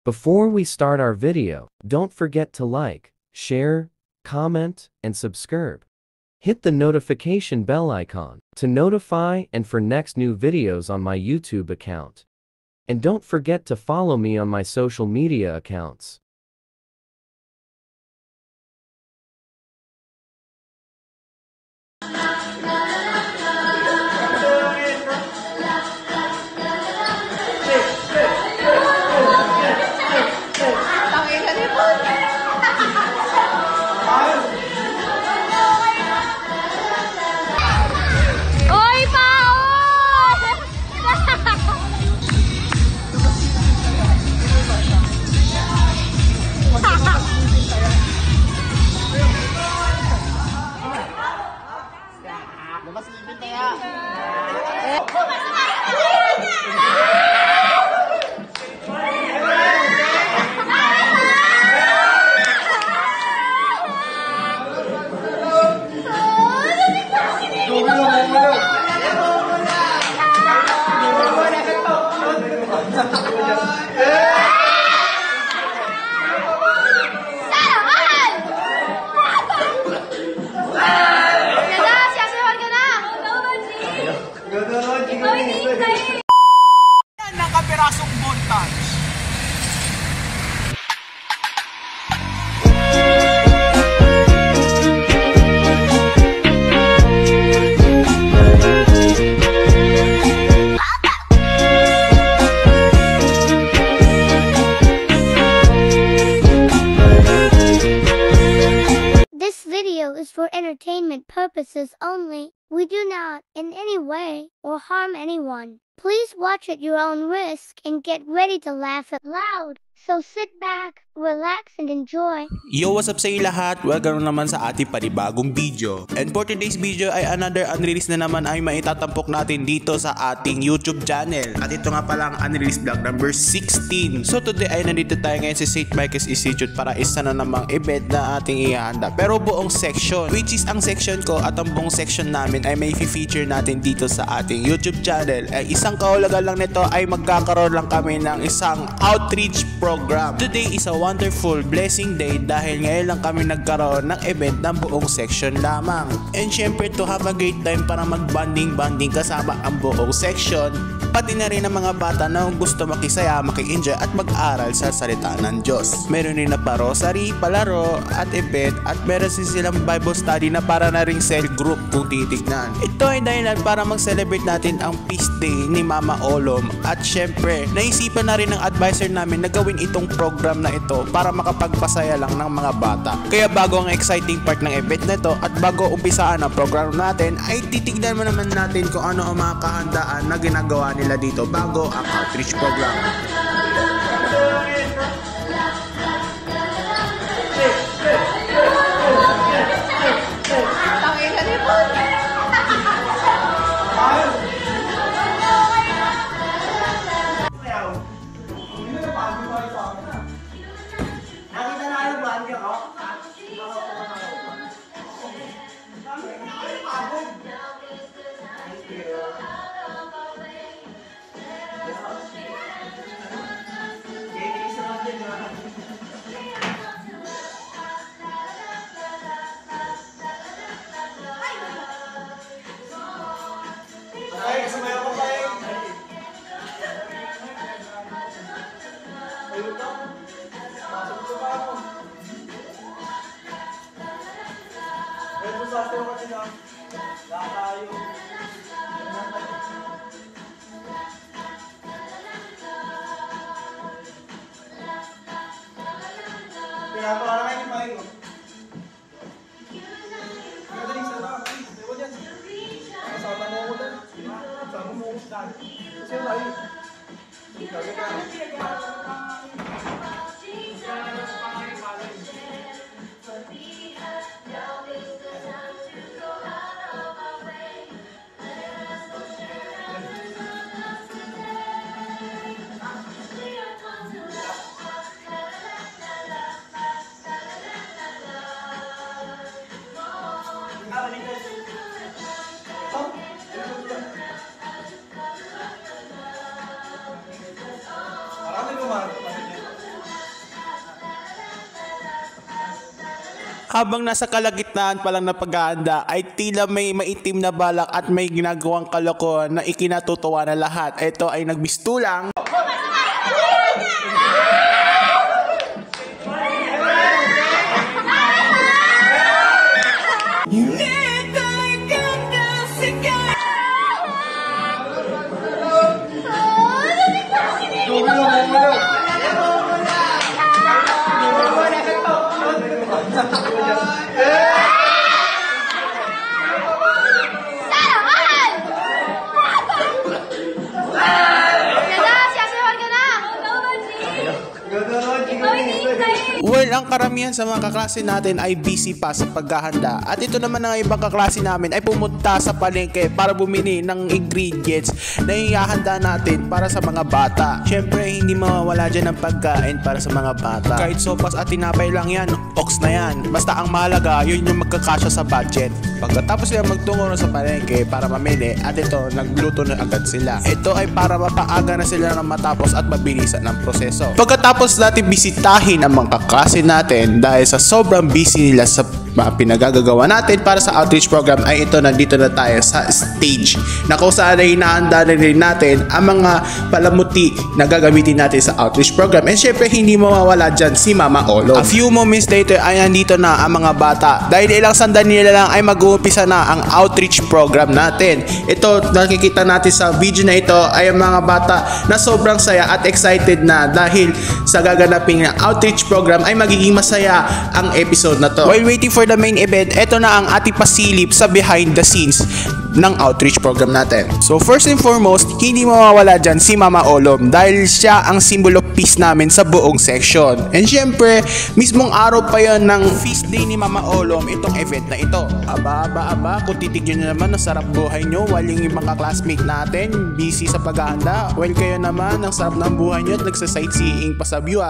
Before we start our video, don't forget to like, share, comment, and subscribe. Hit the notification bell icon to notify and for next new videos on my YouTube account. And don't forget to follow me on my social media accounts. Nakapirasong montage. This video is for entertainment purposes only. We do not, in any way, or harm anyone. Please watch at your own risk and get ready to laugh out loud. So sit back, relax, and enjoy. Yo, what's up sa inyo lahat? Welcome naman sa ating panibagong video. And for today's video ay another unreleased na naman ay maitatampok natin dito sa ating YouTube channel. At ito nga pala ang unreleased vlog number 16. So today ay nandito tayo ngayon sa St. Michael's Institute para isa na namang event na ating ihahanda. Pero buong section, which is ang section ko at ang buong section namin ay may feature natin dito sa ating YouTube channel. Ay isang kahulugan lang nito ay magkakaroon lang kami ng isang outreach program. Today is a wonderful blessing day dahil ngayon lang kami nagkaroon ng event ng buong section lamang. And syempre to have a great time para mag-bonding kasama ang buong section, pati na rin ang mga bata na gusto makisaya, maki-enjoy at mag-aral sa salita ng Diyos. Meron rin na pa-rosary, palaro at event at meron din silang Bible study na para na ring cell group kung titignan. Ito ay dahilan para mag-celebrate natin ang feast day ni Mama Olom at syempre naisipan na rin ng advisor namin na gawin itong program na ito para makapagpasaya lang ng mga bata. Kaya bago ang exciting part ng event na ito at bago umpisaan ang program natin ay titignan mo naman natin kung ano ang mga kahandaan na ginagawa nila dito bago ang outreach program. Marami Habang nasa kalagitnaan pa lang na paghahanda ay tila may maitim na balak at may ginagawang kalokohan na ikinatutuwa na lahat. Ito ay nagbistulang. Well, ang karamihan sa mga kaklase natin ay busy pa sa paghahanda. At ito naman ang ibang kaklase namin ay pumunta sa palengke para bumili ng ingredients na ihahanda natin para sa mga bata. Syempre, hindi mawawala dyan ang pagkain para sa mga bata. Kahit sopas at tinapay lang yan, ox na yan. Basta ang mahalaga, yun yung magkakasya sa budget. Pagkatapos sila magtungo sa palengke para mamili, at ito, nagluto na agad sila. Ito ay para mapaaga na sila na matapos at mabilisan ng proseso. Pagkatapos natin bisitahin ang mga kaklase natin dahil sa sobrang busy nila sa mga pinagagagawa natin para sa outreach program, ay ito, nandito na tayo sa stage na kung saan ay hinahanda na rin natin ang mga palamuti na gagamitin natin sa outreach program. And syempre, hindi mawawala dyan si Mama Olo. A few moments later ay nandito na ang mga bata. Dahil ilang sandali nila lang ay mag-uumpisa na ang outreach program natin. Ito, nakikita natin sa video na ito ay ang mga bata na sobrang saya at excited na dahil sa gaganaping outreach program ay magiging masaya ang episode na to. While waiting for the main event, ito na ang ating pasilip sa behind the scenes ng outreach program natin. So first and foremost, hindi mawawala dyan si Mama Olom dahil siya ang symbol of peace namin sa buong section. And syempre, mismong araw pa yon ng feast day ni Mama Olom itong event na ito. Aba, kung titigyan nyo naman, ang sarap buhay nyo while yung mga classmate natin busy sa paghahanda. While kayo naman, ang sarap ng buhay nyo at nagsa-sightseeing pa sa view.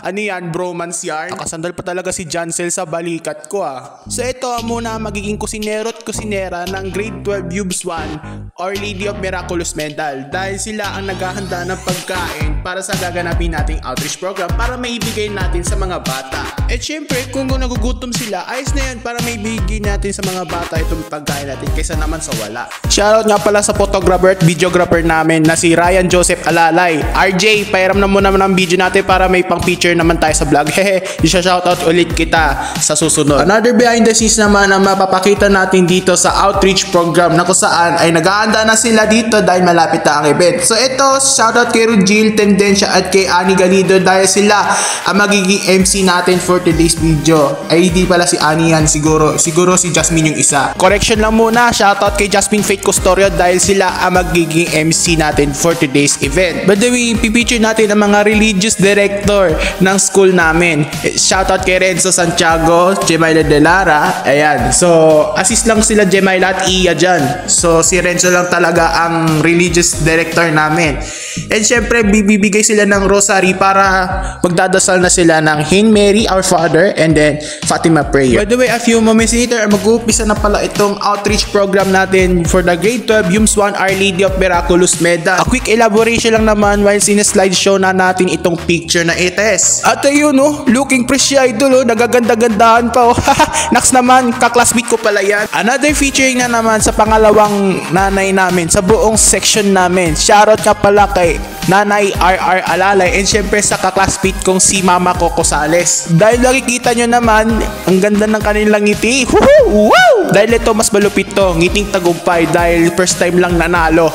Ano yan, bromance yarn? Nakasandal pa talaga si Jancel sa balikat ko. So ito muna magiging kusinero at kusinera ng grade 12 Yubs 1 Our Lady of Miraculous Medal dahil sila ang naghahanda ng pagkain para sa gaganapin nating outreach program para maibigay natin sa mga bata. At syempre, kung nagugutom sila, ayos na yan para maibigay natin sa mga bata itong pagkain natin kaysa naman sa wala. Shoutout nga pala sa photographer at videographer namin na si Ryan Joseph Alalay. RJ, pairam na muna ng video natin para may pang picture naman tayo sa vlog. Hehe, isa-shoutout ulit kita sa susunod. Another behind the scenes naman na mapapakita natin dito sa outreach program na kung saan ay nag-aanda na sila dito dahil malapit na ang event. So ito, shoutout kay Rugil Tendensya at kay Ani Galido dahil sila ang magiging MC natin for today's video. Ay hindi pala si Ani yan, siguro si Jasmine yung isa. Correction lang muna, shoutout kay Jasmine Faith Custodio dahil sila ang magiging MC natin for today's event. By the way, pipicture natin ang mga religious director ng school namin. Shoutout kay Renzo Santiago, Jemaila De Lara, ayan. So assist lang sila Jemaila at Iya dyan. So si Renzo lang talaga ang religious director namin. And syempre bibigay sila ng rosary para magdadasal na sila ng Hail Mary, Our Father, and then Fatima Prayer. By the way, a few moments later, mag-uumpisa na pala itong outreach program natin for the grade 12 Yums 1 Our Lady of Miraculous Medal. A quick elaboration lang naman while sina-slideshow na natin itong picture na ites. At ayun looking pretty idol nagaganda-gandahan pa Naks naman, kaklasmate ko pala yan. Another featuring na naman sa pangalawang nanay namin sa buong section namin. Shoutout ka pala kay Nanay RR Alalay and syempre sa kaklasmate kong si Mama Coco Sales. Dahil nakikita nyo naman, ang ganda ng kanilang ngiti. Woohoo! Wow! Dahil ito mas malupit to, ngiting tagumpay dahil first time lang nanalo.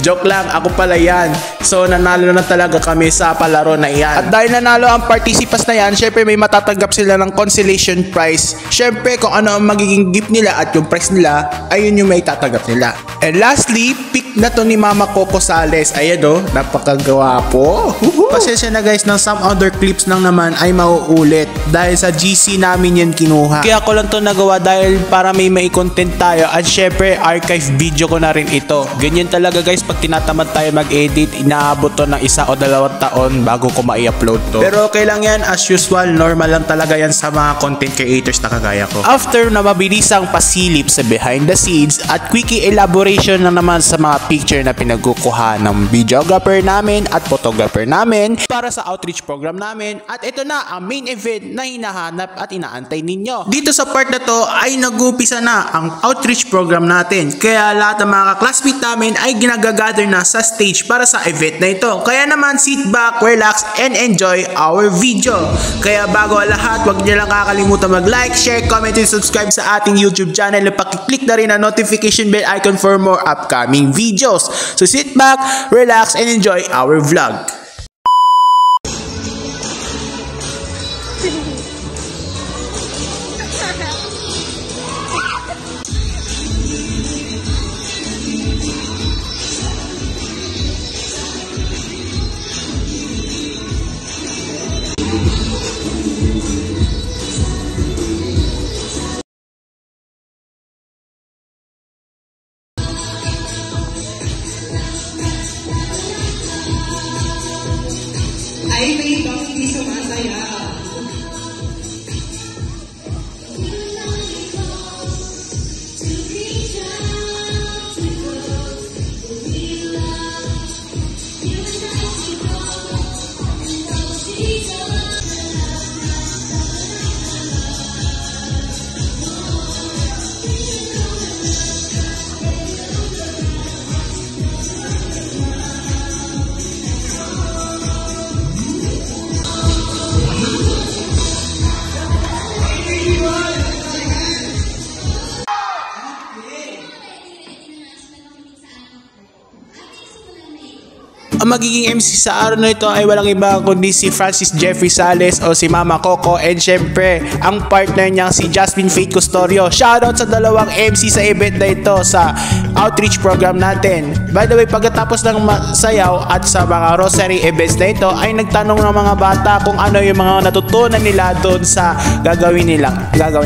Joke lang, ako pala yan. So nanalo na talaga kami sa palaro na yan. At dahil nanalo ang participants na yan, syempre may matatanggap sila ng consolation prize. Syempre kung ano ang magiging gift nila at yung prize nila, ayun yung may tatanggap nila. And lastly, pick na to ni Mama Coco Sales. Ayan napakagwapo. Pasensya na guys, ng some other clips lang naman ay mauulit dahil sa GC namin yan kinuha. Kaya ko lang to nagawa dahil para may content tayo at syempre archive video ko na rin ito. Ganyan talaga guys, pag tinatamad tayo mag-edit, inaabot to ng 1 o 2 taon bago ko ma-upload to. Pero okay lang yan, as usual, normal lang talaga yan sa mga content creators na kagaya ko. After na mabilisang pasilip sa behind the scenes at quickie elaboration lang naman sa mga picture na pinagkukuha ng videographer videographer namin at photographer namin para sa outreach program namin. At ito na ang main event na hinahanap at inaantay ninyo. Dito sa part na to ay nag-umpisa na ang outreach program natin. Kaya lahat ng mga classmate namin ay ginagagather na sa stage para sa event na ito. Kaya naman sit back, relax, and enjoy our video. Kaya bago ang lahat, huwag niyo lang kakalimutan mag-like, share, comment, and subscribe sa ating YouTube channel at pakiclick na rin ang notification bell icon for more upcoming videos. So sit back, relax, and enjoy our vlog. Ay, may ibang hindi sumasaya. Ang magiging MC sa araw na ito ay walang iba kundi si Francis Jeffrey Sales o si Mama Coco, and syempre ang partner niya si Jasmine Faith Custodio. Shoutout sa dalawang MC sa event na ito sa outreach program natin. By the way, pagkatapos ng sayaw at sa mga rosary events na ito ay nagtanong ng mga bata kung ano yung mga natutunan nila doon sa gagawin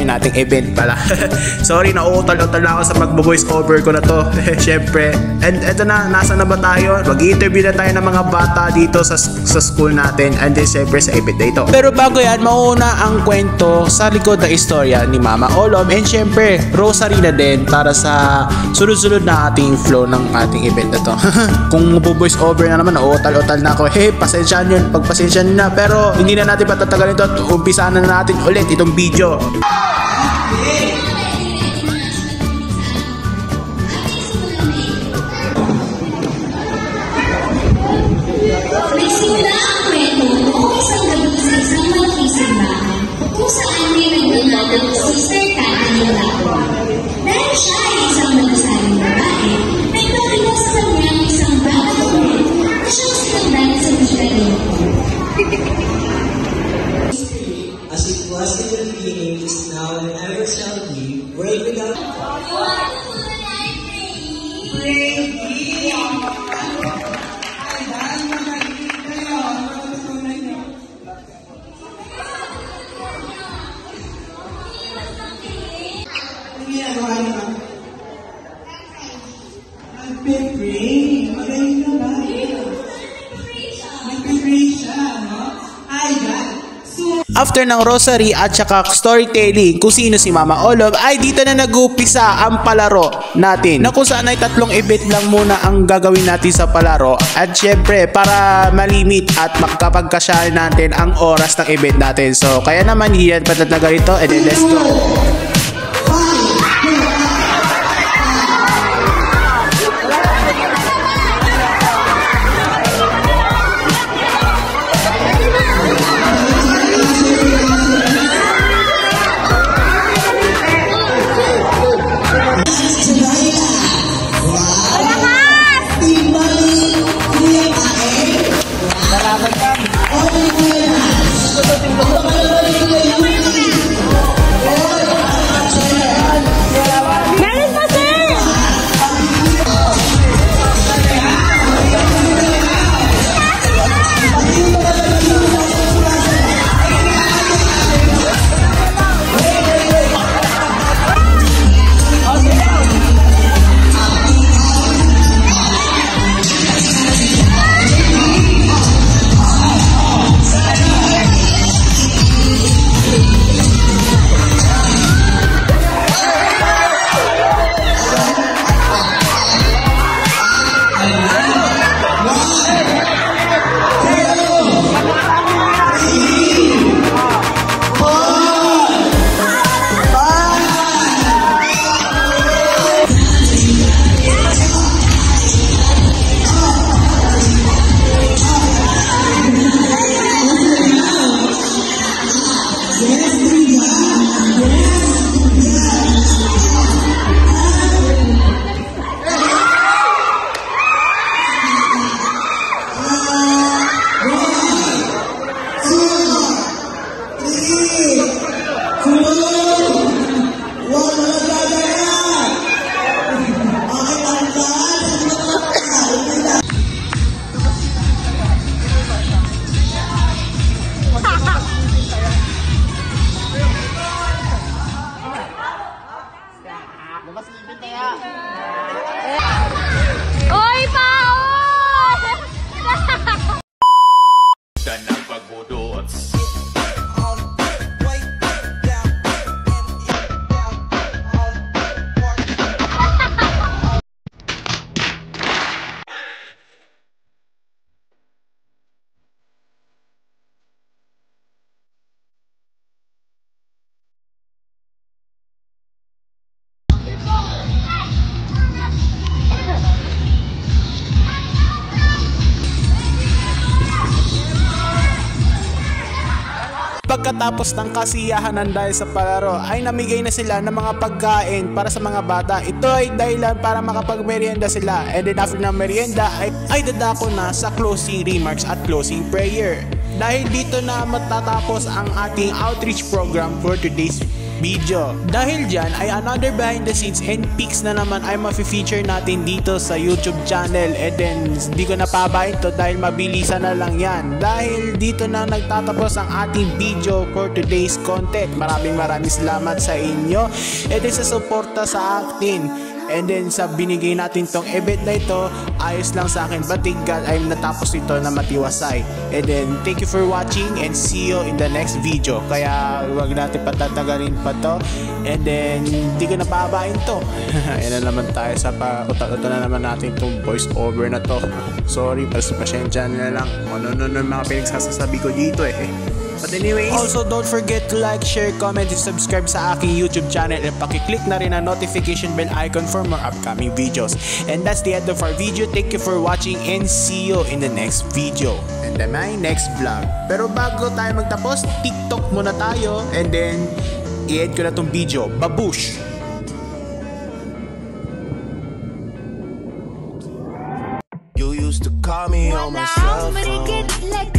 nating event pala. Sorry, nauutal-utal ako sa mag-voice over ko na to. Syempre. And eto na, nasa na ba tayo? Mag-i-interview na tayo ng mga bata dito sa school natin, and then syempre sa event na ito. Pero bago yan, mauna ang kwento sa likod na istorya ni Mama Olom, and syempre rosary na din para sa sunod-sunod na ating flow ng ating event na to. Kung voice over na naman, utal-utal na ako. Hey, pasensyahan yun, pagpasensyahan na, pero hindi na natin patatagalin ito at umpisahan na natin ulit itong video. Sister Cathy Lago. Dahil siya ay isang magasaling babae, may nagtutulong sa kanya ng isang bagay ulit na siyang sinagdan sa Israel. As it was in the beginning, is now, and ever shall be, world without After ng rosary at saka storytelling kung sino si Mama Olom, ay dito na nag-upisa ang palaro natin, na kung saan ay 3 event lang muna ang gagawin natin sa palaro. At syempre para malimit at makapagkasya natin ang oras ng event natin. So kaya naman hindi yan patatagal ito, and then let's go. Pagkatapos ng kasiyahan ng dahil sa palaro ay namigay na sila ng mga pagkain para sa mga bata. Ito ay dahilan para makapagmerienda sila, and then after ng merienda ay dadako na sa closing remarks at closing prayer. Dahil dito na matatapos ang ating outreach program for today's video. Dahil dyan ay another behind the scenes and pics na naman ay ma-feature natin dito sa YouTube channel, and then di ko napabahin to dahil mabilisan na lang yan. Dahil dito na nagtatapos ang ating video for today's content. Maraming salamat sa inyo and then sa suporta sa atin. And then sa binigay natin tong event na ito, ayos lang sa akin, but thank God ay natapos ito na matiwasay. And then thank you for watching and see you in the next video. Kaya huwag natin patatagalin pa to, and then di ko na pahabain to. Ayan na naman tayo sa pauta-uta na naman natin tong voice over na to. Sorry, pasensya na lang ano mga pinagsasabi ko dito But anyways, also don't forget to like, share, comment, and subscribe sa aking YouTube channel, and pakiclick na rin ang notification bell icon for more upcoming videos. And that's the end of our video. Thank you for watching and see you in the next video and then my next vlog. Pero bago tayo magtapos, TikTok muna tayo, and then i-end ko na tong video. Babush! You used to call me on my cell phone.